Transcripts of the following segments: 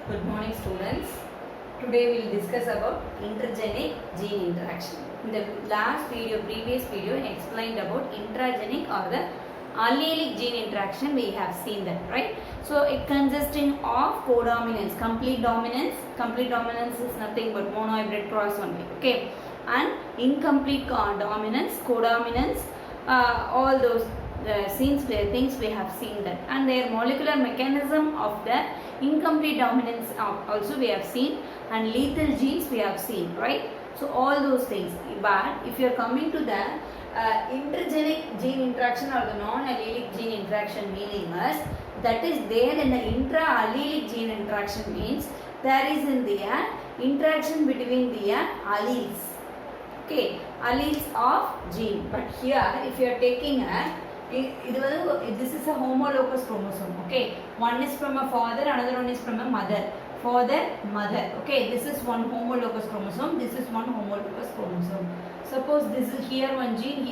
Good morning students. Today we will discuss about intergenic gene interaction. In the previous video I explained about intragenic or the allelic gene interaction. We have seen that, right? So it consisting of codominance, complete dominance. Complete dominance is nothing but monohybrid cross only, okay? And incomplete dominance, codominance, all those things we have seen that, and their molecular mechanism of the incomplete dominance also we have seen, and lethal genes we have seen, right? So all those things. But if you are coming to the intergenic gene interaction or the non-allelic gene interaction, meaning is that is there in the intra-allelic gene interaction, means there is in the interaction between the alleles, okay, alleles of gene. But here if you are taking this is a homologous chromosome, okay? One is from a father, another one is from a mother. Father, mother, okay? This is one homologous chromosome, this is one homologous chromosome. Suppose this is here one gene,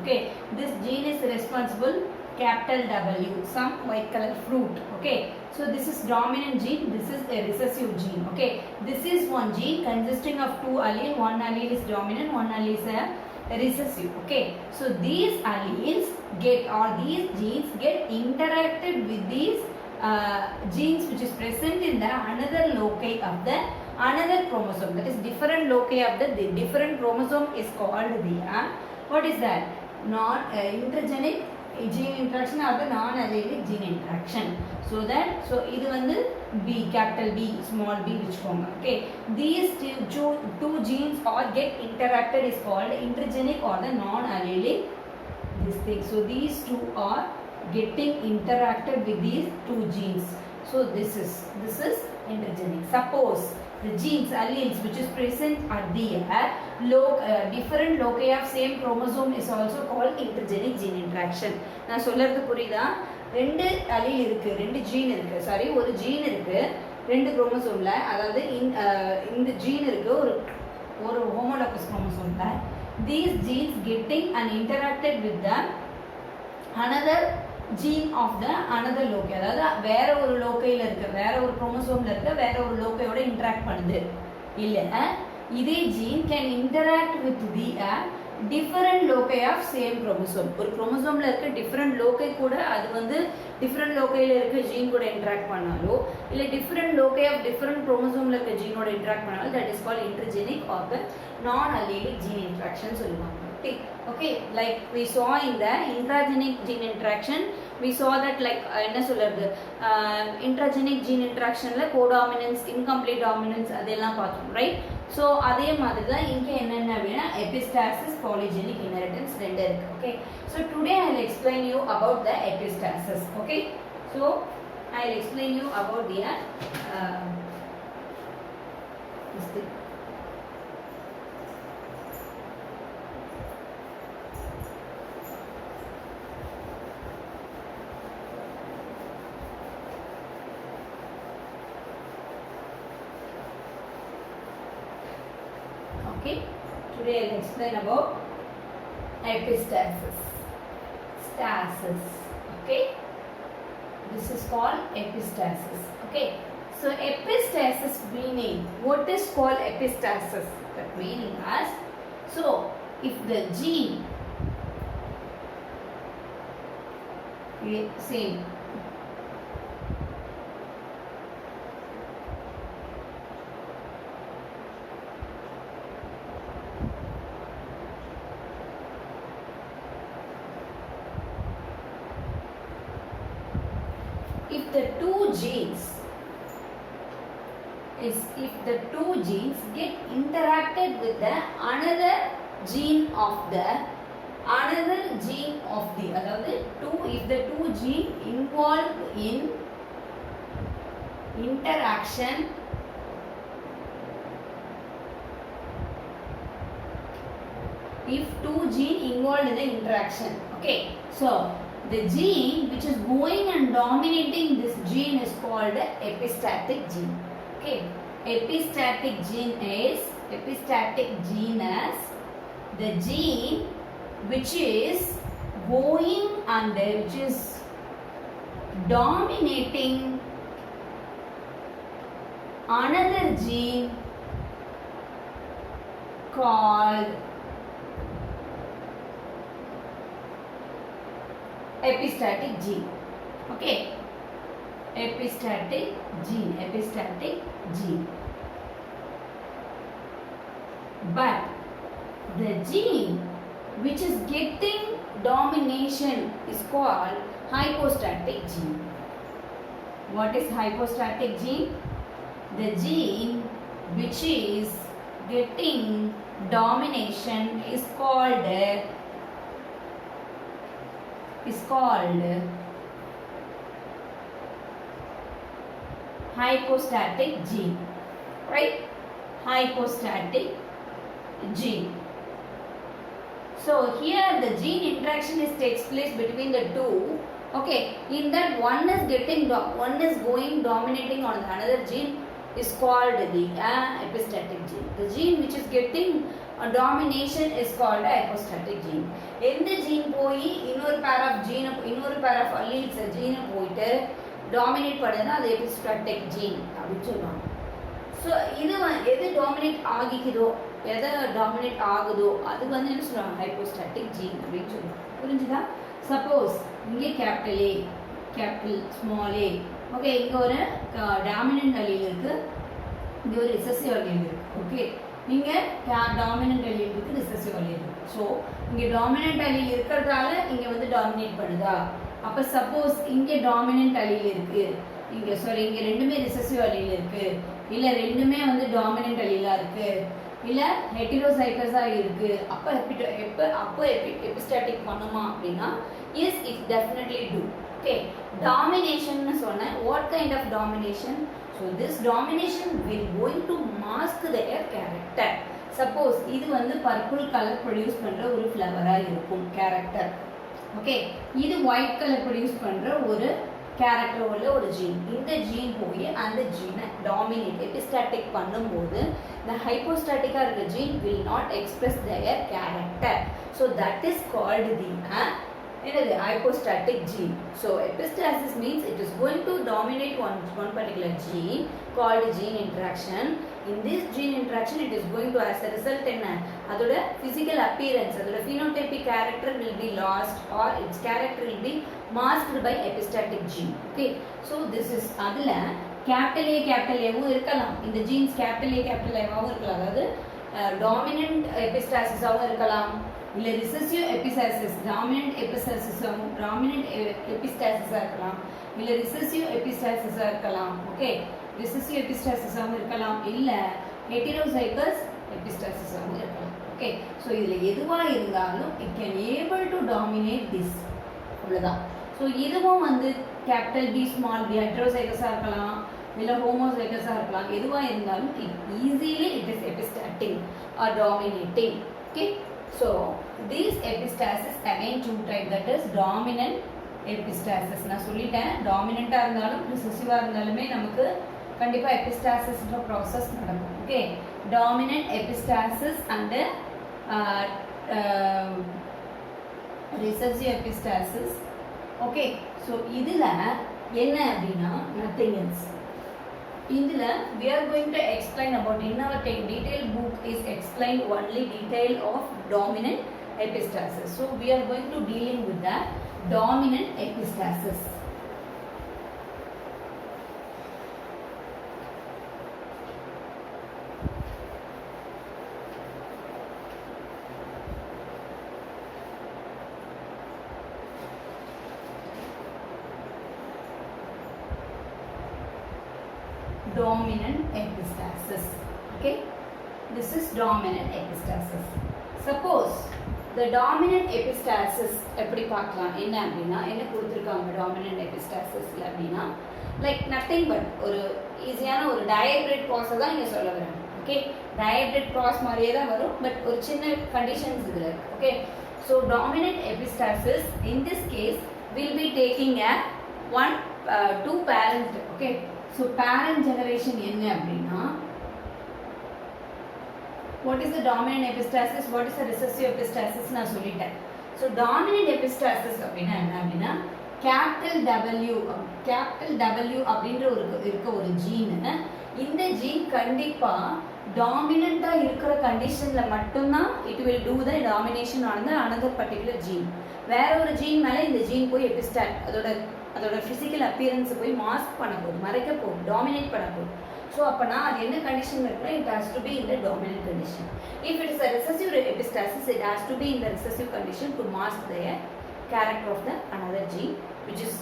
okay? This gene is responsible, capital W, some white color fruit, okay? So this is dominant gene, this is a recessive gene, okay? This is one gene consisting of two alleles, one allele is dominant, one allele is a recessive, okay? So these alleles these genes get interacted with these genes which is present in the another loci of the another chromosome, that is different loci of the different chromosome is called the what is that? Intergenic gene interaction or the non-allelic gene interaction. So இது வந்து B, capital B, small b வச்சுக்கோங்க, okay? These two genes all get interacted is called intergenic or the non-allelic this thing. So these two are getting interacted with these two genes. So this is intergenic. Suppose the genes, alleles which is present at the different loci of same chromosome is also called intergenic gene interaction. நான் சொல்றது புரியுதா? ரெண்டு allele இருக்கு, ரெண்டு gene இருக்கு, sorry ஒரு gene இருக்கு ரெண்டு குரோமோசோம்ல, அதாவது இந்த ஜீன் இருக்கு ஒரு homologous குரோமோசோம்ல. These genes getting and interacted with the another gene of the another loci, அதாவது வேற ஒரு லோக்கையில இருக்க, வேற ஒரு குரோமோசோம்ல இருக்க வேற ஒரு லோக்கையோட இன்டராக்ட் பண்ணுது இல்ல, இதே gene can interact with the different loci of same chromosome. ஒரு குரோமோசோம்ல இருக்க different loci கூட அது வந்து different லோக்கையில இருக்க ஜீன் கூட இன்டராக்ட் பண்ணாலோ இல்ல different loci of different chromosomeல இருக்க ஜீனோட இன்டராக்ட் பண்ணாலோ that is called intergenic or the non-allelic gene interaction சொல்லுவாங்க. Okay, like we saw in the intragenic gene interaction, we saw that like என்ன சொல்றது, intragenic gene interactionல codominance, incomplete dominance அதெல்லாம் பார்த்தோம், right? So அதே மாதிரி தான் இங்க என்னென்ன அப்படின்னா epistasis, polygenic inheritance ரெண்டு இருக்கு, okay? So today I will explain you about the epistasis, okay? So I will explain you about the this thing. Okay, today I will explain about epistasis. Stasis, okay? This is called epistasis, okay? So epistasis meaning, what is called epistasis? That meaning as, so if the gene, same, if the two genes get interacted with the another gene of the அதாவது if the two gene involved in interaction if two gene involved in the interaction, okay? So the gene which is going and dominating this gene is called the epistatic gene, okay? Epistatic gene is the gene which is going and which is dominating another gene called epistatic gene. Okay, epistatic gene. But the gene which is getting domination is called hypostatic gene. What is hypostatic gene? The gene which is getting domination is called hypostatic gene, right? Hypostatic gene. So here the gene interaction takes place between the two. Okay, in that one is going dominating on another gene is called the epistatic gene. The gene which is getting a domination is called a hypostatic gene. எந்த gene போய் இன்னொரு pair of alleles gene போயிட்டு dominate பண்ணுதுன்னா அது epistatic gene அப்படி சொல்றாங்க. So இது எது dominate ஆகிக்குதோ எதை dominate ஆகுதோ அது வந்து என்ன சொல்றாங்க hypostatic gene அப்படின்னு சொல்றாங்க. புரிஞ்சுதா? Suppose இங்கே capital A, capital small a. Okay, இங்க ஒரு dominant allele இருக்கு, இங்க ஒரு recessive allele இருக்கு. Okay, இங்க dominant allele இருக்கு, recessive allele இருக்கு. So இங்க dominant allele இருக்கிறதால இங்க வந்து dominate பண்ணுதா? அப்ப suppose இங்க dominant allele இருக்கு, இங்க இங்க ரெண்டுமே recessive allele இருக்கு, இல்ல ரெண்டுமே வந்து dominant allele இருக்கு, இல்ல heterozygous இருக்கு, அப்ப epistatic பண்ணுமா அப்படினா yes, it definitely do. Okay, domination னு சொன்ன what kind of domination? So this domination will going to mask their character. Suppose இது வந்து purple color produce பண்ற ஒரு flower-ஆ இருக்கும் character. Okay, இது white color produce பண்ற ஒரு character உள்ள ஒரு gene. இந்த gene போய் அந்த gene dominate epistatic பண்ணும்போது the hypostatic-ஆ இருக்க gene will not express their character. So that is called the hypostatic gene. So epistasis means it is going to dominate one particular gene called gene interaction. In this gene interaction it is going to as a result in அதோட physical appearance, அதோட phenotypic character will be lost or its character will be masked by epistatic gene. Okay, so this is அதுல capital A வும் இருக்கலாம், இந்த genes capital A வும் இருக்கலாம், அதாவது dominant epistasis ஆவும் இருக்கலாம், இல்ல recessive epistasis dominant epistasis இருக்கலாம், இல்ல recessive epistasis இருக்கலாம். ஓகே, recessive epistasis இருக்கலாம், இல்ல heterozygous epistasis இருக்கலாம். ஓகே, சோ இதுல எதுவா இருந்தாலும் it can able to dominate this. அவ்வளவுதான். சோ இதுவும் வந்து capital B small b heterozygous இருக்கலாம், இல்ல homozygous இருக்கலாம், எதுவா இருந்தாலும் easily it is epistatic or dominating. Okay, so these epistasis again two type, that is dominant epistasis. நான் சொல்லிட்டேன், dominant-ஆ இருந்தாலும் recessive-ஆ இருந்தாலுமே நமக்கு கண்டிப்பா epistasis ன்ற process நடக்கும். Okay, dominant epistasis and recessive epistasis. Okay, so இதுல என்ன அப்படின்னா nothing else. இதுல we are going to explain about in our detailed book is explained only detail of dominant epistasis. So we are going to dealing with the dominant epistasis. Dominant epistasis. Okay, this is dominant epistasis. Suppose the dominant epistasis எப்படி பார்க்கலாம் என்ன அப்படின்னா, என்ன கொடுத்திருக்காங்க dominant epistasis அப்படின்னா like nothing but ஒரு ஈஸியான ஒரு diabrate process தான் இங்க சொல்ல வரேன். Okay, diabrate process மாதிரியே தான் வரும், பட் ஒரு சின்ன conditions இதுல இருக்கு. Okay, so dominant epistasis in this case will be taking a two parent. Okay, so parent generation என்ன அப்படின்னா, what is the dominant epistasis, what is the recessive epistasis நான் சொல்லிட்டேன். So dominant epistasis அப்படின்னா என்ன அப்படின்னா, capital W அப்படின்ற ஒரு gene. இந்த ஜீன் கண்டிப்பா டாமினண்டா இருக்கிற கண்டிஷன்ல மட்டும்தான் it will do the domination on the another particular gene. வேற ஒரு ஜீன் மேல இந்த ஜீன் போய் எபிஸ்டாட் அதோட பிசிக்கல் அப்பியரன்ஸ் போய் மாஸ்க் பண்ண போகுது, மறைக்க போகுது, டாமினேட் பண்ண போகுது. ஸோ அப்போனா அது என்ன கண்டிஷன் இருக்குன்னா it has to be in the dominant condition. If it is a recessive epistasis, it has to be in the recessive condition to mask the character of the another gene, which is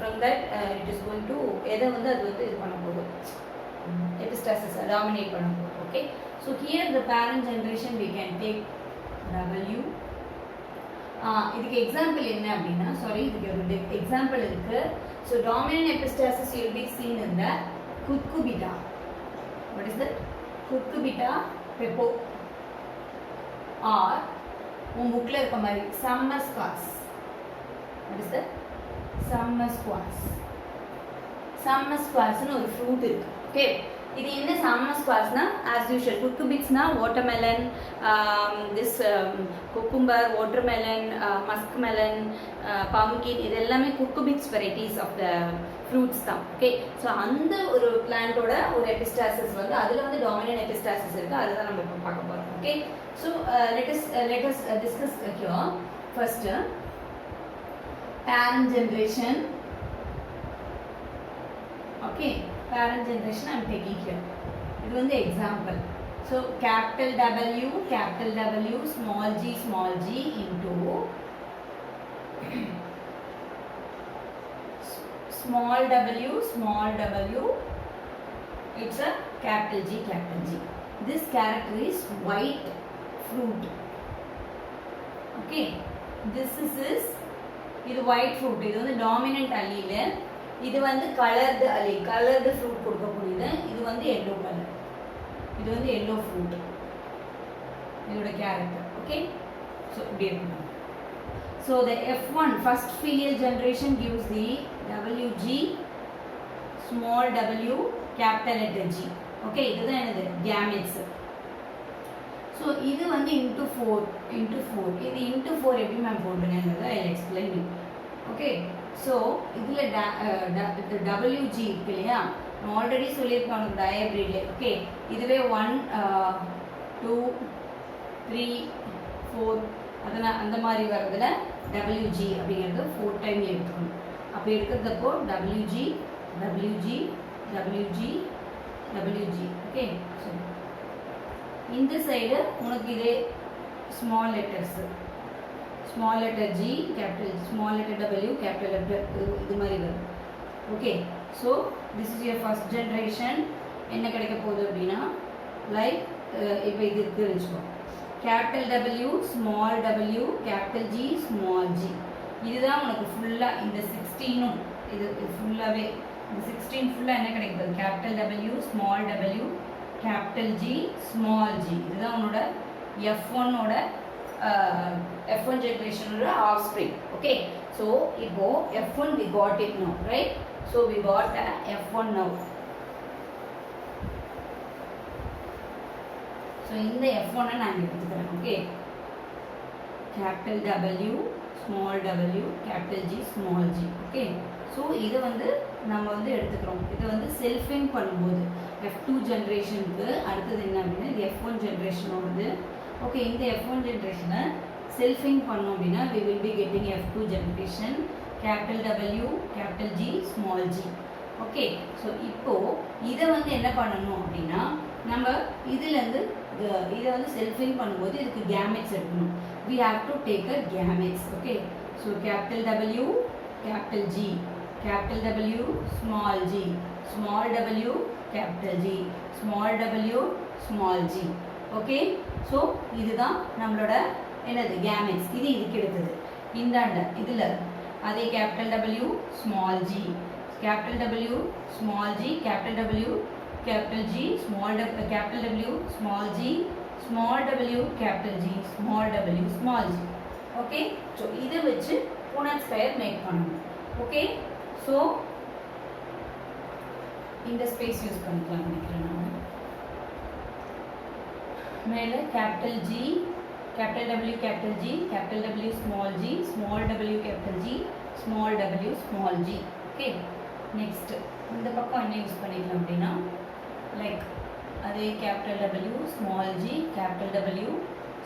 from that it is going to எதை வந்து அது வந்து இது பண்ண போகுது, epistasis dominate பண்ண போகுது. Okay, so here the parent generation we can take W. இதுக்கு எக்ஸாம்பிள் என்ன அப்படின்னா, இதுக்கு ஒரு எக்ஸாம்பிள் இருக்கு. So dominant epistasis will be seen in the cucurbita. What is that? Cucurbita pepo or உன் புக்ல இருக்க மாதிரி summer squash. What is that? Summer squash. Summer squashனு ஒரு ஃப்ரூட் இருக்கு. ஓகே, இது என்ன summer squashனா as usual cucurbitsனா watermelon, this cucumber, watermelon, muskmelon, pumpkin, இது எல்லாமே cucurbits varieties of the fruits தான். ஓகே, ஸோ அந்த ஒரு பிளான்ட்டோட ஒரு எபிஸ்டாசிஸ் வந்து அதில் வந்து டாமினன்ட் எபிஸ்டாசிஸ் இருக்கு, அதுதான் நம்ம இப்போ பார்க்க போகிறோம். Okay, so let us discuss here. First, parent generation. Okay, parent generation I am taking here. இது வந்து example. So capital W, small g into small w, it's a capital G. This character is white fruit. Okay, this is white fruit. இது வந்து dominant allele. இது வந்து coloured allele, coloured fruit கொடுக்கக்கூடியது. இது வந்து yellow colour, இது வந்து yellow fruit, இதோட கேரக்டர். ஓகே, ஸோ இப்படி இருக்கணும். So the F1 first filial generation gives the WG, small w, capital letter G. Okay, இதுதான் என்னது கேமெட்ஸ். ஸோ இது வந்து இன்ட்டு ஃபோர், இது இன்ட்டு ஃபோர் எப்படி மேம் போடுறேங்கிறத I explain you. Okay, so இதில் WG இருக்கு இல்லையா, நான் ஆல்ரெடி சொல்லியிருக்கேன் உனக்கு டயப்ரீட்ல. ஓகே, இதுவே 1 2 3 4 அதனால் அந்த மாதிரி வர்றதுல WG அப்படிங்கிறது 4 டைம் எடுத்துக்கணும். அப்படி எடுக்கிறதப்போ WG. ஓகே, ஸோ இந்த சைடு உனக்கு இதே small letters, small letter G, capital, small letter W, capital letter இது மாதிரி வரும். Okay, so this is your first generation. என்ன கிடைக்க போகுது அப்படின்னா லைக் இப்போ இது இருக்கு வச்சுக்கோ, capital W, small w, capital G, small g. இதுதான் உனக்கு ஃபுல்லாக இந்த 16ம் இது ஃபுல்லாகவே இந்த 16 ஃபுல்லாக என்ன கிடைக்குது, capital W, small w, capital G, small g. இதுதான் உன்னோட F1ஓட F1 generation or offspring. Okay, so இப்போ F1 we got it now, right? So we got F1 now. So இந்த F1 நான் எடுத்துக்கிறேன். Okay, capital W, small w, capital G, small g. Okay, so இதை வந்து நம்ம வந்து எடுத்துக்கிறோம். இதை வந்து செல்ஃபிங் பண்ணும்போது F2 ஜென்ரேஷனுக்கு அடுத்தது என்ன அப்படின்னா இது F1 ஜென்ரேஷனோடது. ஓகே, இந்த F1 ஜென்ரேஷனை செல்ஃபிங் பண்ணோம் அப்படின்னா we will be getting F2 generation, capital W, capital G, small g. Okay, so இப்போது இதை வந்து என்ன பண்ணணும் அப்படின்னா நம்ம இதுலேருந்து இதை வந்து செல்ஃபிங் பண்ணும்போது இதுக்கு கேமெட்ஸ் எடுக்கணும். we have to take a gametes. Okay, so capital W, capital G, capital W, small g, small w, capital G, small w, small g. Okay, so இதுதான் நம்மளோட என்னது கேமெட்ஸ். இது இதுக்கு எடுத்தது. இந்தாண்ட இதில் அதே capital W, small g, capital W, small g, capital W, capital G, small capital W, small g, small w, capital G, small w, small g. Okay, so இதை வச்சு புனட் ஸ்கொயர் மேக் பண்ணணும். ஓகே, ஸோ இந்த space use பண்ணிக்கலாம் நினைக்கிறேன் நான். மேலே capital G, capital W capital G, capital W small g, small w capital G, small w small g. Okay, next இந்த பக்கம் என்ன யூஸ் பண்ணிக்கலாம் அப்படின்னா லைக் அதே capital W small g, capital W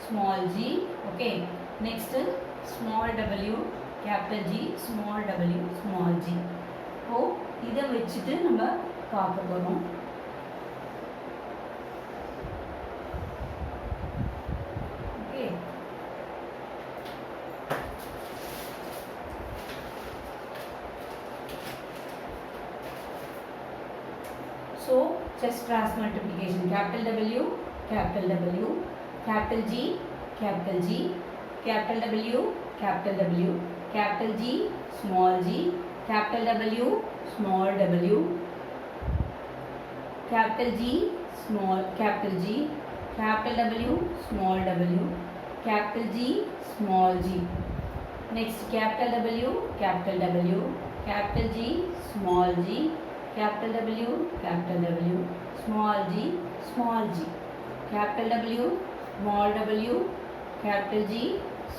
small g. Okay, next small w capital G, small w small g. ஓ இதை வச்சுட்டு நம்ம பார்க்க போகிறோம். So just cross multiplication, capital W, capital W, capital G, capital G, capital W, capital W, capital G, small g, capital W, small w, capital G, small capital G, capital W, small w, capital G, small g. Next capital W, capital W, capital G, small g, capital W, small g, small g, capital W, small w, capital G,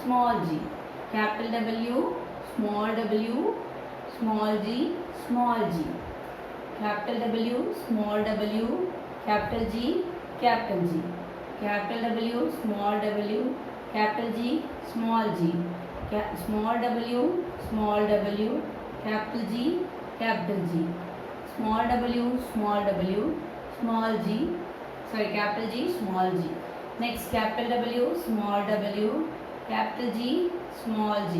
small g, capital W, small w, small g, small g, capital W, small w, capital G, capital G, capital W, small w, capital G, small g, small w, small w, capital G, capital G, small w, small w, small g, sorry, capital G, small g. Next capital W, small w, capital G, small g.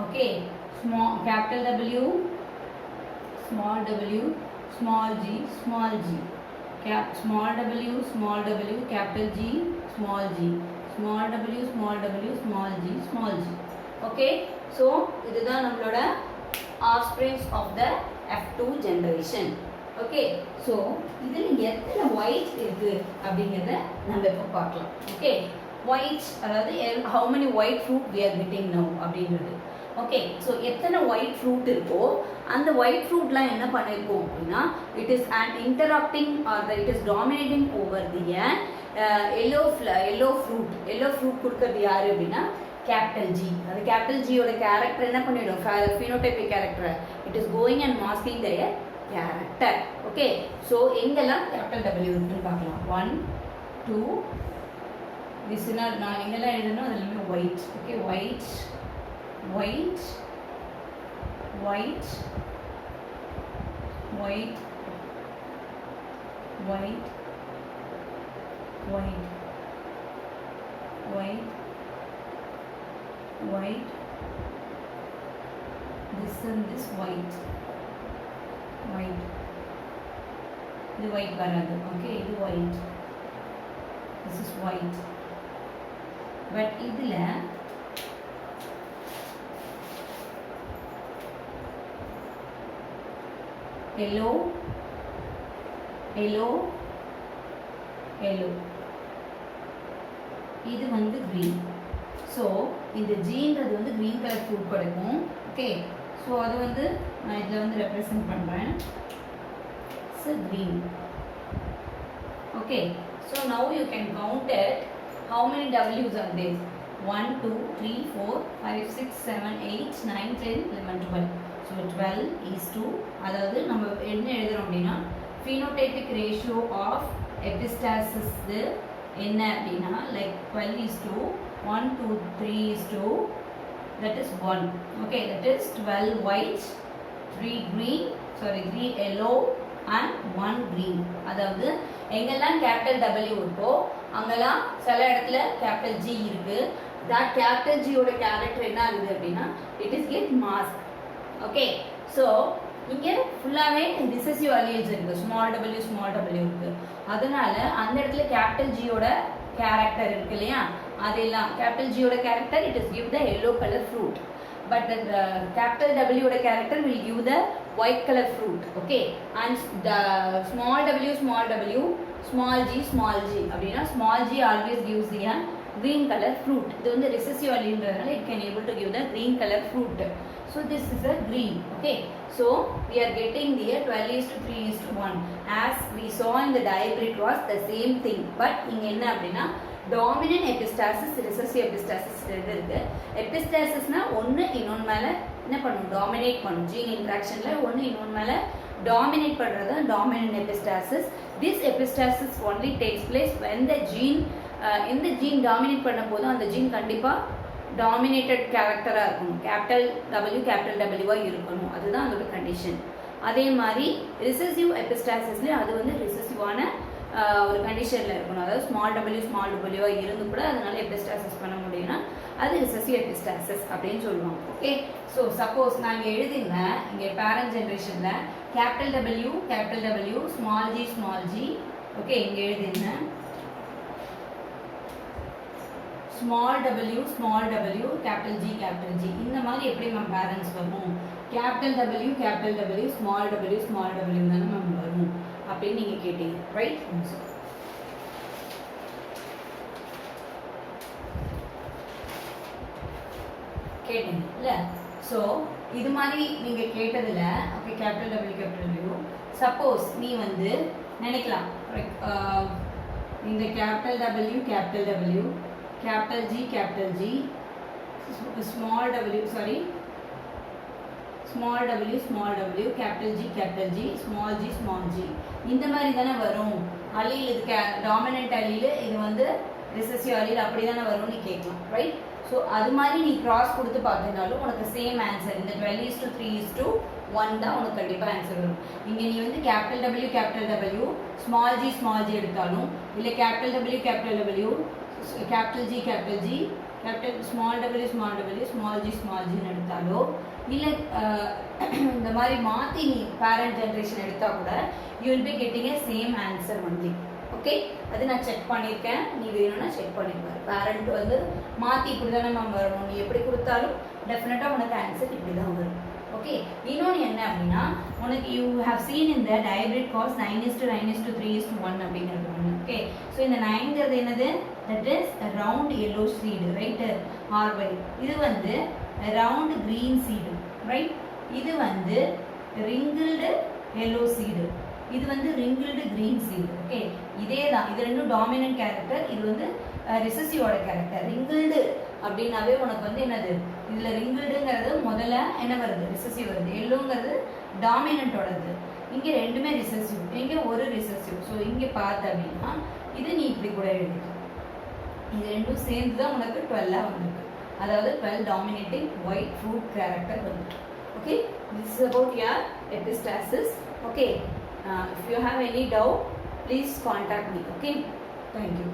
Okay, small capital W, small w, small g, small g. Small w, small w, capital G, small g, small w, small w, small g, small g. Okay, so இதுதான் நம்மளோட offsprings of the F2 generation. Okay, so இதில் எத்தனை white இருக்கு அப்படிங்கிறத நம்ம இப்போ பார்க்கலாம். Okay, white அதாவது how many white fruit we are getting now அப்படிங்கிறது. Okay, so எத்தனை white fruit இருக்கோ அந்த white fruitலாம் என்ன பண்ணிருக்கோம் அப்படின்னா it is an interacting or it is dominating over the yellow fruit. Yellow fruit கொடுக்கிறது யாரு அப்படின்னா capital G. அது capital G ஓட கேரக்டர் என்ன பண்ணிடும் phenotypic character. It is going and masking their character. Okay, so எங்கெல்லாம் capital W இருக்குன்னு பார்க்கலாம். 1 2 this is நான் எங்கெல்லாம் எழுதணும் அதெல்லாமே white. Okay, white white white white white white white white, this and this white, white, this white varadu. Okay, this white, this is white, but idhula yellow yellow yellow, இது வந்து green. So இந்த ஜீன்றது வந்து green colour fruit கிடைக்கும். Okay, so அது வந்து நான் இதில் வந்து ரெப்ரசன்ட் பண்ணுறேன். So green. Okay, so now you can count it how many W's are there? 1 2 3 4 5 6 7 8 9 10 11 12. So 12 is to அதாவது நம்ம என்ன எழுதுறோம் அப்படின்னா phenotypic ratio of epistasis என்ன அப்படின்னா like 12 is to 1 2 3 is to, that is 1. Okay, that is 12 white, 3 green, sorry 3 yellow and 1 green. அதாவது எங்கெல்லாம் capital W இருக்கோ அங்கெல்லாம் சில இடத்துல கேபிட்டல் G இருக்கு. that கேபிட்டல் G ஓட கேரக்டர் என்ன ஆகுது அப்படின்னா it is get masked. Okay, so இங்க ஃபுல்லாவே ரிசெசிவ் அலியேஜ் இருக்கு, ஸ்மால் w இருக்கு. அதனால அந்த இடத்துல கேபிட்டல் G ஓட கேரக்டர் இருக்கு இல்லையா, அதெல்லாம் கேபிட்டல் G ஓட character it is give the yellow color fruit, but the capital W ஓட character will give the white color fruit. Okay, and the small w small g அப்படினா small g always gives the green color fruit. இது வந்து recessive alleleன்றதால it can able to give the green color fruit. So this is a green. Okay, so we are getting the 12:3:1 as we saw in the diagram. It was the same thing, but இங்க என்ன அப்படினா dominant epistasis recessive epistasis ரெண்டு இருக்கு. எபிஸ்டாசிஸ்னா ஒன்று இன்னொன்று மேலே என்ன பண்ணும், டாமினேட் பண்ணும். ஜீன் இன்ட்ராக்ஷனில் ஒன்று இன்னொன்று மேலே டாமினேட் பண்ணுறது dominant epistasis. This epistasis only takes place when the gene இந்த ஜீன் டாமினேட் பண்ண போதும் அந்த ஜீன் கண்டிப்பாக டாமினேட்டட் கேரக்டராக இருக்கணும், கேபிட்டல் டபிள்யூவாக இருக்கணும், அதுதான் அதோட கண்டிஷன். அதே மாதிரி ரிசசிவ் எபிஸ்டாசிஸ்லேயும் அது வந்து ரிசசிவான ஒரு கண்டிஷனில் இருக்கணும், அதாவது ஸ்மால் டபிள்யூவாக இருந்து கூட அதனால எபிஸ்டாசிஸ் பண்ண முடியும்னா அது ரிசசிவ் எபிஸ்டாசிஸ் அப்படின்னு சொல்லுவாங்க. ஓகே, ஸோ சப்போஸ் நான் இங்கே எழுதிருந்தேன், இங்கே பேரண்ட் ஜென்ரேஷனில் capital W small G okay, இங்கே எழுதிருந்தேன் ஸ்மால் டபிள்யூ கேபிட்டல் ஜி இந்த மாதிரி எப்படி மேம் பேரண்ட்ஸ் வரும், கேபிட்டல் டபிள்யூ ஸ்மால் டபிள்யூ தானே மேம் வரும் அப்படின்னு நீங்கள் கேட்டீங்க, ரைட்? கேட்டீங்க இல்லை? ஸோ இது மாதிரி நீங்கள் கேட்டதில் ஓகே கேபிட்டல் டபிள்யூ சப்போஸ் நீ வந்து நினைக்கலாம் இந்த capital W capital G small w capital G small g இந்த மாதிரி தானே வரும். அலீல் இது டாமினன்ட் அலீல், இது வந்து ரிசசிவ் அலீல், அப்படி தானே வரும்னு கேட்கலாம், ரைட்? ஸோ அது மாதிரி நீ கிராஸ் கொடுத்து பார்த்தீங்கனாலும் உனக்கு சேம் ஆன்சர், இந்த 12:3:1 தான் உனக்கு கண்டிப்பாக ஆன்சர் வரும். இங்கே நீ வந்து கேபிட்டல் டபிள்யூ ஸ்மால் ஜி எடுத்தாலும், இல்லை capital W capital G small W small G எடுத்தாலோ, இல்லை இந்த மாதிரி மாற்றி நீ பேரண்ட் ஜென்ரேஷன் எடுத்தால் கூட you will be getting a same answer only. Okay, அது நான் செக் பண்ணியிருக்கேன், நீ வேணும்னா செக் பண்ணிப்பாரு. பேரண்ட் வந்து மாற்றி இப்படி தானே மேம் வரணும், நீ எப்படி கொடுத்தாலும் டெஃபினட்டாக உனக்கு ஆன்சர் இப்படி தான் வரும். ஓகே, இன்னொன்று என்ன அப்படின்னா உனக்கு யூ ஹவ் சீன் இந்த ஹைபிரிட் காஸ் 9:9:3:1 அப்படிங்கிறது ஒன்று. ஓகே, ஸோ இந்த 9ங்கிறது என்னது, that is round yellow seed, right? ஆர்வை இது வந்து ரவுண்ட் கிரீன் சீடு, ரைட்? இது வந்து ரிங்கிள்டு எல்லோ சீடு, இது வந்து ரிங்கிள்டு கிரீன் சீடு. ஓகே, இதே தான், இது ரெண்டும் டாமினன்ட் கேரக்டர், இது வந்து ரிசசிவோட கேரக்டர். ரிங்கிள்டு அப்படின்னாவே உனக்கு வந்து என்னது, இதில் ரிங்கிள்டுங்கிறது முதல்ல என்ன வருது, ரிசசிவ் வருது. எல்லோங்கிறது டாமினன்ட்டோடது. இங்கே ரெண்டுமே ரிசசிவ், இங்கே ஒரு ரிசசிவ். ஸோ இங்கே பார்த்த அப்படின்னா இது நீ இப்படி கூட எழுதிட்டு, இது ரெண்டும் சேர்ந்து தான் உனக்கு 12 வந்துருக்கு. அதாவது 12 டாமினேட்டிங் ஒயிட் ஃப்ரூட் கேரக்டர் வந்துருக்கு. Okay, this is about your epistasis. Okay, if you have any doubt please contact me. Okay, thank you.